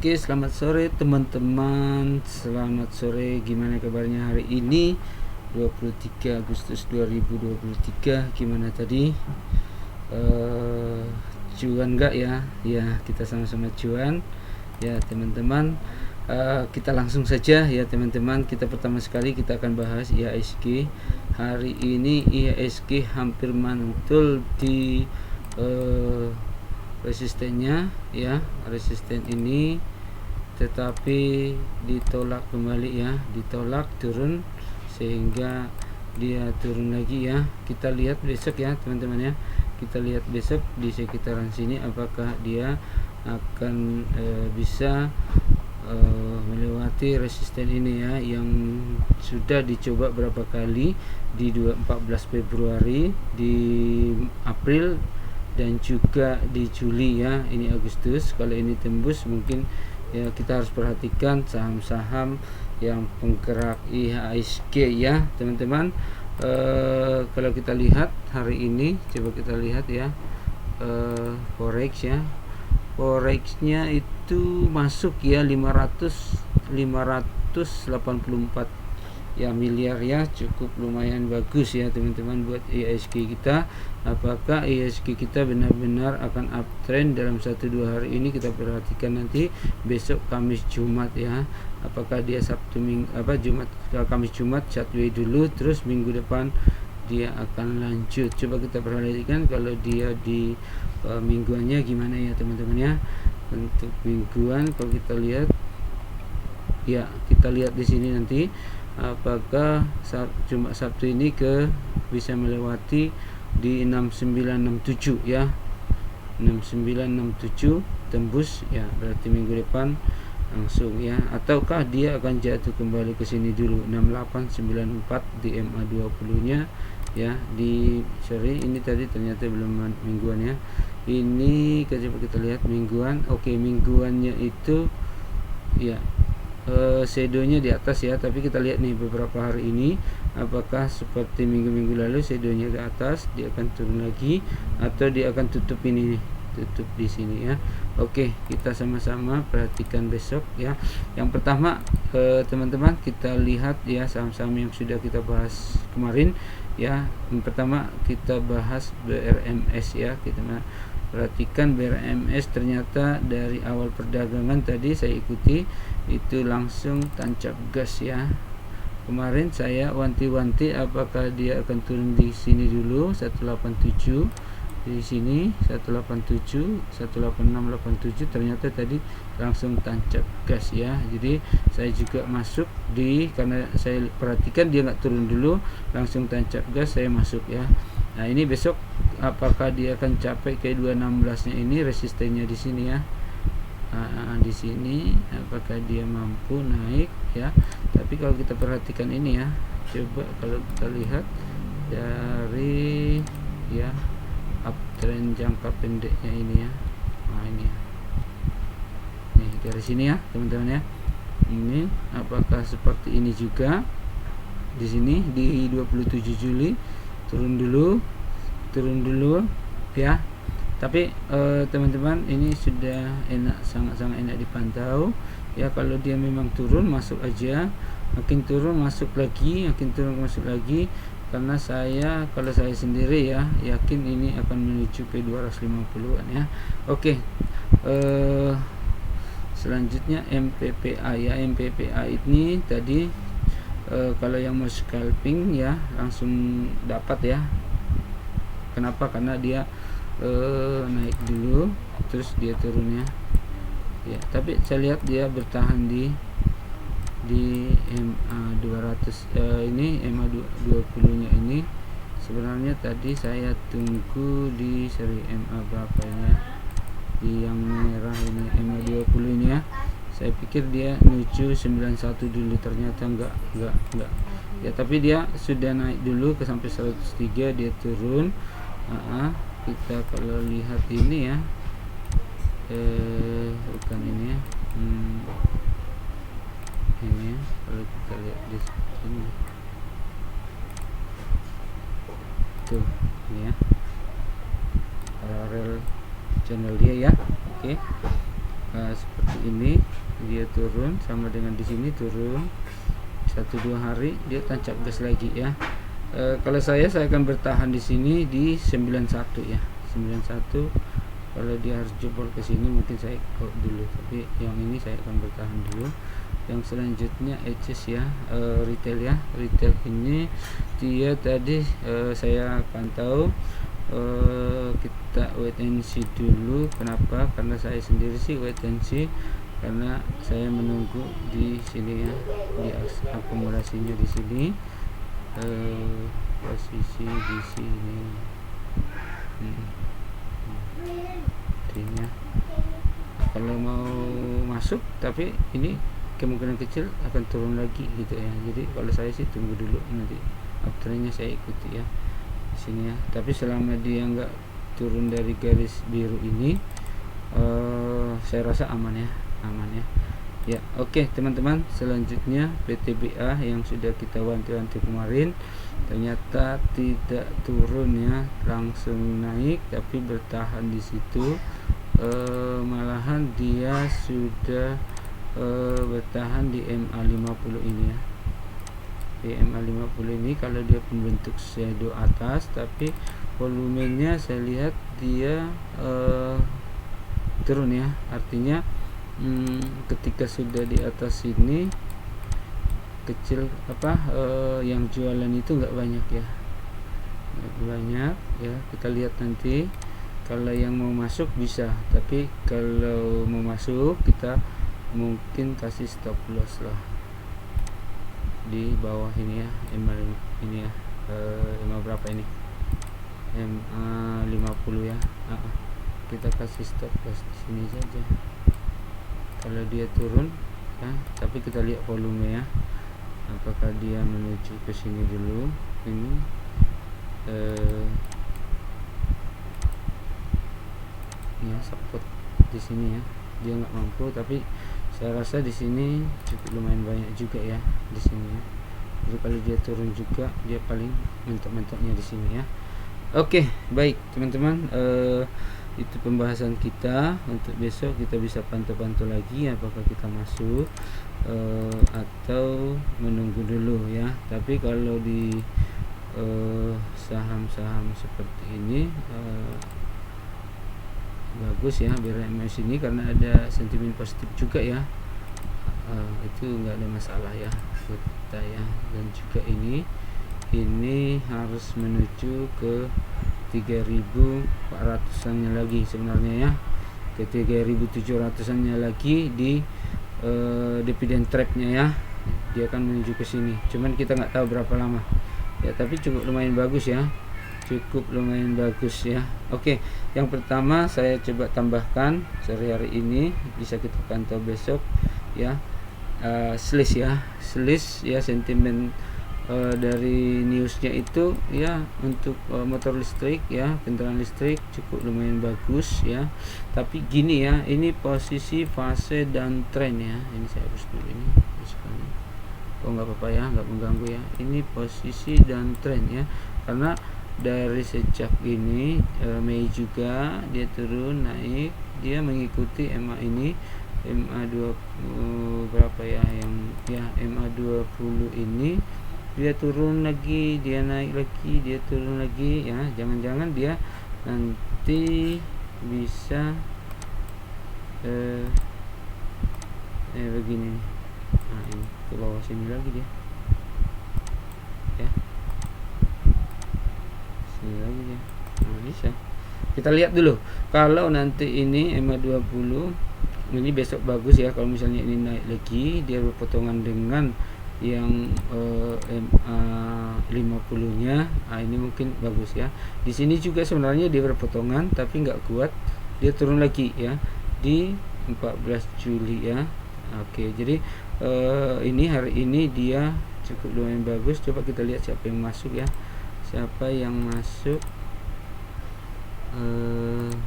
Oke, selamat sore teman-teman. Selamat sore. Gimana kabarnya hari ini? 23 Agustus 2023. Gimana tadi? Cuan nggak ya? Ya, kita sama-sama cuan. Ya, teman-teman. Kita langsung saja ya teman-teman. Kita pertama sekali kita akan bahas IHSG. Hari ini IHSG hampir mantul di resistennya ya, resisten ini tetapi ditolak kembali ya, ditolak turun sehingga dia turun lagi ya. Kita lihat besok ya teman-teman ya, kita lihat besok di sekitaran sini apakah dia akan bisa melewati resisten ini ya, yang sudah dicoba berapa kali di 14 Februari, di April, dan juga di Juli ya. Ini Agustus. Kalau ini tembus mungkin ya kita harus perhatikan saham-saham yang penggerak IHSG ya teman-teman. Kalau kita lihat hari ini, coba kita lihat ya, forex ya, forexnya itu masuk ya 584 ya miliar ya, cukup lumayan bagus ya teman-teman buat IHSG kita. Apakah IHSG kita benar-benar akan uptrend dalam 1-2 hari ini? Kita perhatikan nanti besok Kamis Jumat ya, apakah dia Sabtu Jumat, Kamis Jumat sideways dulu, terus minggu depan dia akan lanjut. Coba kita perhatikan kalau dia di mingguannya gimana ya teman-teman ya. Untuk mingguan kalau kita lihat ya, kita lihat di sini nanti apakah Jumat Sabtu ini bisa melewati di 6967 ya, 6967 tembus ya, berarti minggu depan langsung ya, ataukah dia akan jatuh kembali ke sini dulu 6894 di MA20 nya ya. Di ini tadi ternyata belum mingguan ya. Ini coba kita lihat mingguan. Oke, mingguannya itu ya shadownya di atas ya, tapi kita lihat nih beberapa hari ini apakah seperti minggu-minggu lalu shadownya di atas, dia akan turun lagi atau dia akan tutup ini nih, tutup di sini ya. Oke, kita sama-sama perhatikan besok ya. Yang pertama teman-teman, kita lihat ya saham-saham yang sudah kita bahas kemarin ya. Yang pertama kita bahas BRMS ya. Kita perhatikan BRMS, ternyata dari awal perdagangan tadi saya ikuti itu langsung tancap gas ya. Kemarin saya wanti-wanti apakah dia akan turun di sini dulu 187, di sini 187, 18687, ternyata tadi langsung tancap gas ya. Jadi saya juga masuk karena saya perhatikan dia nggak turun dulu, langsung tancap gas, saya masuk ya. Nah, ini besok apakah dia akan capai ke 216 nya ini, resistennya di sini ya. Di sini apakah dia mampu naik ya. Tapi kalau kita perhatikan ini ya, coba kalau kita lihat dari ya uptrend jangka pendeknya ini ya. Nah, ini ya. Nih dari sini ya teman-teman ya. Ini apakah seperti ini juga di sini di 27 Juli turun dulu ya. Tapi teman-teman, ini sudah enak, sangat-sangat enak dipantau ya. Kalau dia memang turun, masuk aja, makin turun masuk lagi, makin turun masuk lagi, karena kalau saya sendiri ya yakin ini akan menuju ke 250-an ya. Oke, selanjutnya MPPA ya. MPPA ini tadi kalau yang mau scalping ya langsung dapat ya. Kenapa? Karena dia naik dulu terus dia turun ya. Tapi saya lihat dia bertahan di MA 200 ini, MA 20 nya ini. Sebenarnya tadi saya tunggu di seri MA berapa ini ya, di yang merah ini MA 20 ini ya. Saya pikir dia menuju 91 dulu, ternyata enggak ya. Tapi dia sudah naik dulu ke sampai 103, dia turun. Kita kalau lihat ini ya, bukan ini ya, ini ya. Kalau kita lihat di sini tuh, ini ya parallel channel dia ya. Oke, seperti ini, dia turun sama dengan di sini turun 1-2 hari dia tancap gas lagi ya. Kalau saya akan bertahan di sini di 91 ya, 91. Kalau dia harus jebol ke sini mungkin saya out dulu, tapi yang ini saya akan bertahan dulu. Yang selanjutnya HS ya, retail ya. Retail ini dia tadi saya pantau, kita wait and see dulu. Kenapa? Karena saya sendiri sih wait and see, karena saya menunggu di sini ya, di akumulasinya di sini, posisi di sini. Artinya kalau mau masuk, tapi ini kemungkinan kecil akan turun lagi gitu ya. Jadi kalau saya sih tunggu dulu, nanti uptrendnya saya ikuti ya di sini ya. Tapi selama dia nggak turun dari garis biru ini, saya rasa aman ya, aman ya. Ya, oke teman-teman, selanjutnya PTBA yang sudah kita wanti-wanti kemarin ternyata tidak turun ya, langsung naik tapi bertahan di situ. Malahan dia sudah bertahan di MA50 ini ya. Di MA50 ini kalau dia pembentuk shadow atas, tapi volumenya saya lihat dia turun ya. Artinya ketika sudah di atas sini kecil yang jualan itu nggak banyak ya, nggak banyak ya. Kita lihat nanti kalau yang mau masuk bisa, tapi kalau mau masuk kita mungkin kasih stop loss lah di bawah ini ya, ini ya, MA berapa ini, MA 50 ya. Kita kasih stop loss di sini saja kalau dia turun ya. Tapi kita lihat volume ya, apakah dia menuju ke sini dulu. Ini ya, support di sini ya, dia nggak mampu, tapi saya rasa di sini cukup lumayan banyak juga ya di sini ya. Jadi kalau dia turun juga dia paling mentok-mentoknya di sini ya. Oke, baik teman-teman, itu pembahasan kita. Untuk besok kita bisa pantau-pantau lagi apakah kita masuk atau menunggu dulu ya. Tapi kalau di saham-saham seperti ini bagus ya BRMS ini, karena ada sentimen positif juga ya. Itu nggak ada masalah ya buat kita ya. Dan juga ini harus menuju ke 3.400-annya lagi sebenarnya ya, ke 3.700-annya lagi di dividend trapnya ya. Dia akan menuju ke sini, cuman kita nggak tahu berapa lama ya, tapi cukup lumayan bagus ya, cukup lumayan bagus ya. Oke, yang pertama saya coba tambahkan sehari-hari ini, bisa kita pantau besok ya. Slash ya, sentimen dari newsnya itu ya, untuk motor listrik ya, kendaraan listrik cukup lumayan bagus ya. Tapi gini ya, ini posisi fase dan tren ya. Ini saya hapus dulu ini. Oh nggak apa-apa ya, nggak mengganggu ya. Ini posisi dan tren ya, karena dari sejak ini Mei juga dia turun naik, dia mengikuti MA ini, MA 20 berapa ya, yang ya MA 20 ini dia turun lagi, dia naik lagi, dia turun lagi ya. Jangan-jangan dia nanti bisa begini. Nah, ini ke bawah sini lagi dia ya, sini lagi dia. Nah, bisa kita lihat dulu. Kalau nanti ini MA 20 ini besok bagus ya. Kalau misalnya ini naik lagi, dia berpotongan dengan yang MA 50 nya, ini mungkin bagus ya. Di sini juga sebenarnya dia berpotongan tapi nggak kuat, dia turun lagi ya di 14 Juli ya. Oke, jadi ini hari ini dia cukup lumayan bagus. Coba kita lihat siapa yang masuk ya, siapa yang masuk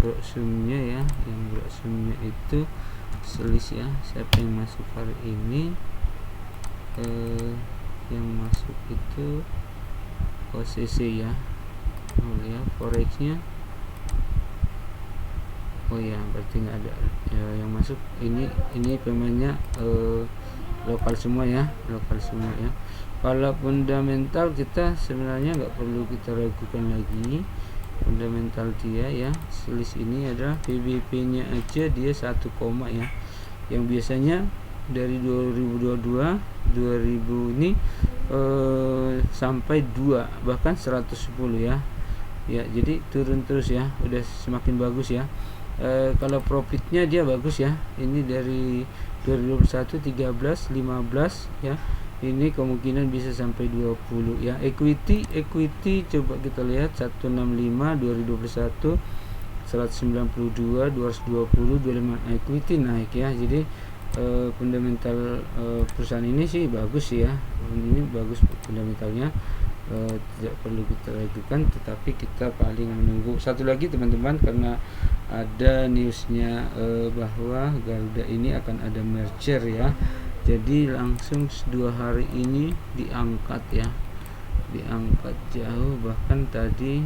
broksumnya ya. Yang broksumnya itu selis ya, siapa yang masuk hari ini. Yang masuk itu OCC ya. Oh ya, forexnya oh ya berarti nggak ada ya, yang masuk ini pemainnya lokal semua ya, lokal semua ya. Kalau fundamental kita sebenarnya nggak perlu kita ragukan lagi fundamental dia ya. Selisih ini adalah PBP nya aja dia 1, ya, yang biasanya dari 2022 2000 ini sampai 2 bahkan 110 ya. Ya, jadi turun terus ya, udah semakin bagus ya. Kalau profitnya dia bagus ya. Ini dari 2021 13 15 ya. Ini kemungkinan bisa sampai 20 ya. Equity coba kita lihat 165 2021 192 220 25 equity naik ya. Jadi fundamental perusahaan ini sih bagus sih ya. Ini bagus fundamentalnya. Tidak perlu kita ragukan, tetapi kita paling menunggu satu lagi teman-teman, karena ada newsnya bahwa Garuda ini akan ada merger ya. Jadi langsung 2 hari ini diangkat ya, diangkat jauh, bahkan tadi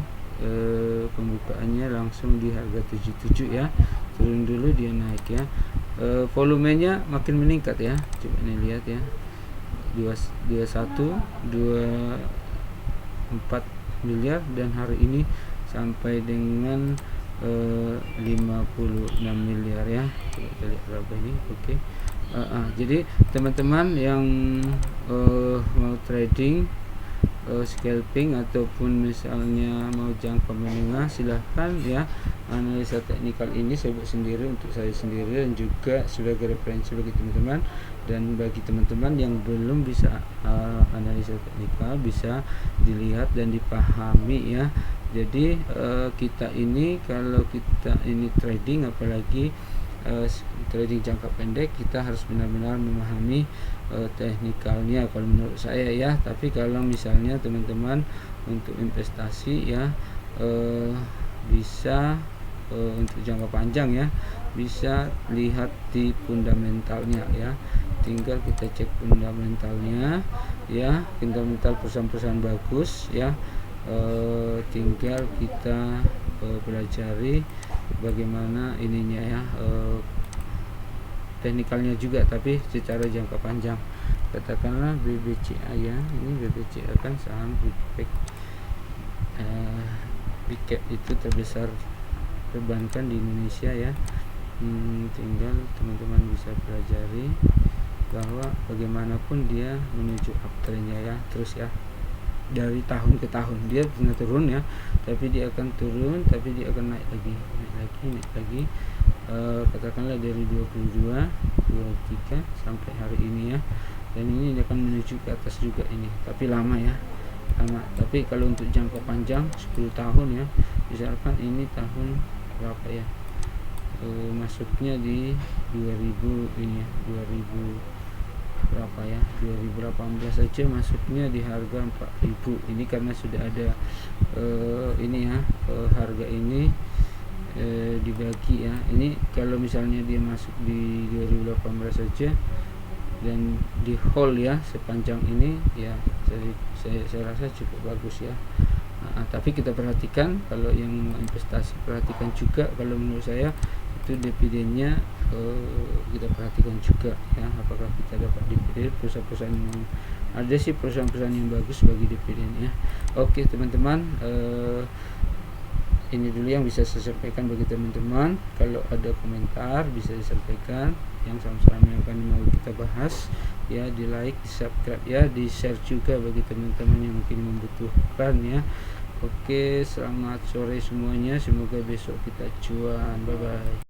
pembukaannya langsung di harga 77 ya, turun dulu dia naik ya. Volumenya makin meningkat ya, coba ini lihat ya, 21 24 miliar dan hari ini sampai dengan 56 miliar ya. Coba kita lihat berapa ini. Oke. Jadi teman-teman yang mau trading scalping ataupun misalnya mau jangka menengah, silahkan ya. Analisa teknikal ini saya buat sendiri untuk saya sendiri dan juga sebagai referensi bagi teman-teman. Dan bagi teman-teman yang belum bisa analisa teknikal, bisa dilihat dan dipahami ya. Jadi kita ini kalau kita ini trading, apalagi trading jangka pendek, kita harus benar-benar memahami teknikalnya kalau menurut saya ya. Tapi kalau misalnya teman-teman untuk investasi ya, bisa untuk jangka panjang ya, bisa lihat di fundamentalnya ya. Tinggal kita cek fundamentalnya ya, fundamental perusahaan-perusahaan bagus ya. Tinggal kita pelajari bagaimana ininya ya, teknikalnya juga, tapi secara jangka panjang. Katakanlah BBCA ya, ini BBCA kan saham big cap itu terbesar perbankan di Indonesia ya. Tinggal teman-teman bisa pelajari bahwa bagaimanapun dia menuju uptrendnya ya, terus ya, dari tahun ke tahun dia pernah turun ya, tapi dia akan turun, tapi dia akan naik lagi. Katakanlah dari 22 23 sampai hari ini ya, dan ini akan menuju ke atas juga ini, tapi lama ya, lama. Tapi kalau untuk jangka panjang 10 tahun ya, misalkan ini tahun berapa ya, masuknya di 2000 ini ya, 2000 berapa ya, 2018 saja masuknya di harga 4.000. Ini karena sudah ada ini ya, harga ini dibagi ya. Ini kalau misalnya dia masuk di 2018 saja dan di hold ya sepanjang ini ya, saya rasa cukup bagus ya. Tapi kita perhatikan, kalau yang mau investasi perhatikan juga, kalau menurut saya itu dividennya kita perhatikan juga ya, apakah kita dapat dividen perusahaan-perusahaan yang ada sih, perusahaan-perusahaan yang bagus bagi dividen ya. Oke teman-teman, ini dulu yang bisa saya sampaikan bagi teman-teman. Kalau ada komentar bisa disampaikan, yang sama-sama yang akan mau kita bahas ya, di like, di subscribe ya, di share juga bagi teman-teman yang mungkin membutuhkan ya. Oke, selamat sore semuanya, semoga besok kita cuan. Bye bye.